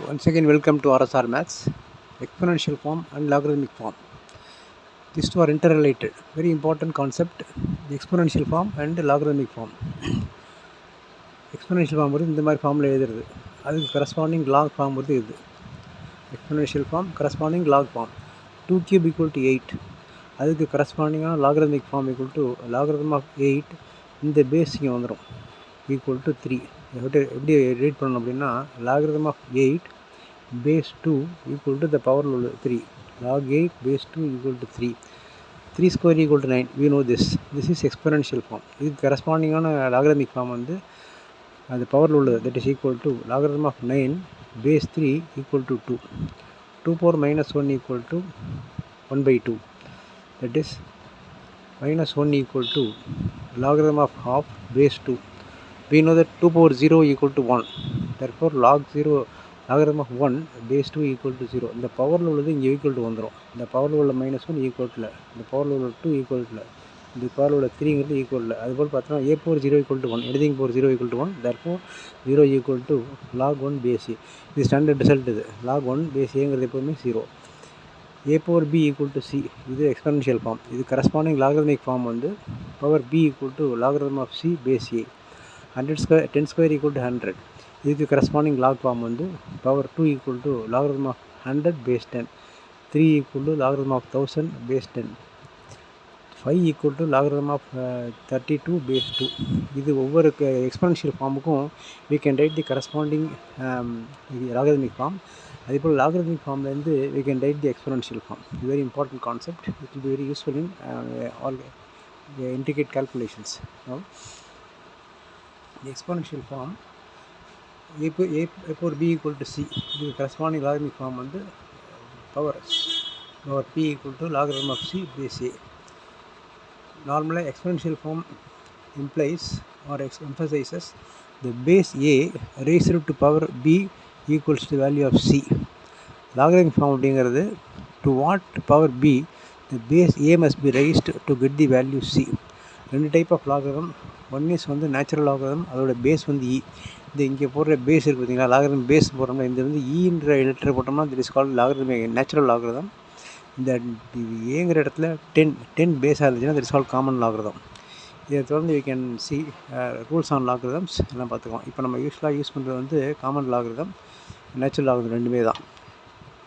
Once again, welcome to RSR Maths, exponential form and logarithmic form. These two are interrelated. Very important concept, the exponential form and logarithmic form. Exponential form வந்து இந்த மாதிரி ஃபார்மில் எழுதுறது, அதுக்கு corresponding log form வந்து இது exponential form, corresponding log form. 2 cube equal to 8, அதுக்கு கரஸ்பாண்டிங்கான logarithmic form equal to logarithm of 8 இந்த பேஸ் இங்கே வந்துடும் ஈக்குவல் டு 3. எப்படி ரீட் பண்ணணும் அப்படின்னா, லாகரதம் of 8 base 2 equal to the power of 3. log 8 base 2 equal to 3. 3 square equal to 9. We know this. This is exponential form. இதுக்கு கரஸ்பாண்டிங்கான logarithmic form வந்து அது பவரில் உள்ளது, that is equal to logarithm of 9 base 3 equal to 2. 2 power minus 1 equal to 1 by 2. That is minus 1 equal to logarithm of half base 2. We know that 2 power 0 equal to 1. Therefore logarithm of 1 base 2 equal to 0. இந்த பவரில் உள்ளது இங்கே equal to வந்துடும். இந்த பவரில் உள்ள -1 equal இல்லை, இந்த பவரில் உள்ள 2 ஈக்குவல் இல்லை, இந்த பவரில் உள்ள 3ங்கிறது ஈக்குவல் இல்லை. அதுபோல் பார்த்தோன்னா a power 0 equal to 1, anything power 0 equal to 1, therefore 0 equal to log 1 base a. இது ஸ்டாண்டர்ட் ரிசல்ட். இது log 1 base aங்கிறது எப்போவுமே 0. a power b equal to c, இது எக்ஸ்பொனென்ஷியல் ஃபார்ம். இது கரஸ்பாண்டிங் லாகரதமிக் ஃபார்ம் வந்து power b equal to logarithm of c base a. 10 square equal to 100. இதுக்கு corresponding log form வந்து power 2 equal to logarithm of 100 base 10. 3 equal to logarithm of 1000 base 10. 5 equal to logarithm of 32 base 2. இது ஒவ்வொரு exponential ஃபார்முக்கும் we can write the corresponding logarithmic form. அதேபோல் logarithmic ஃபார்ம்லேருந்து we can write the exponential form. It's very important concept. It will be very useful in all intricate calculations. Now, the exponential form a power b equal to c, இது corresponding logarithmic form வந்து power p equal to logarithm of c base a. Normally exponential form implies or emphasizes the base a raised to power b equals to the value of c. logarithmic form அப்படிங்கிறது to what power b the base a must be raised to get the value c. ரெண்டு type of logarithm. One is வந்து natural logarithm, அதோட base வந்து e. இந்த இங்கே போடுற base இருக்குது பார்த்தீங்களா, லாகரிதம் பேஸ் போடுறோம்னா இந்த வந்து ஈன்ற லெட்டர் போட்டோம்னா that is called logarithm natural logarithm. இந்த ஏங்கிற இடத்துல 10 பேஸாக இருந்துச்சுன்னா திட் இஸ் கால்ட் காமன் லாகரிதம். இதை தொடர்ந்து we can see rules on logarithms எல்லாம் பார்த்துக்கலாம். இப்போ நம்ம யூஸ்வலாக யூஸ் பண்ணுறது வந்து காமன் லாகரிதம், நேச்சுரல் லாகரிதம் ரெண்டுமே தான்.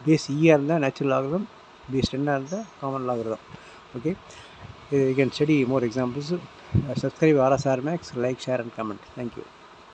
பேஸ் ஈயாக இருந்தால் நேச்சுரல் லாகரிதம், பேஸ் 10ஆக இருந்தால் common logarithm. Okay, you can study more examples. Subscribe RSR Maths, like, share and comment. Thank you.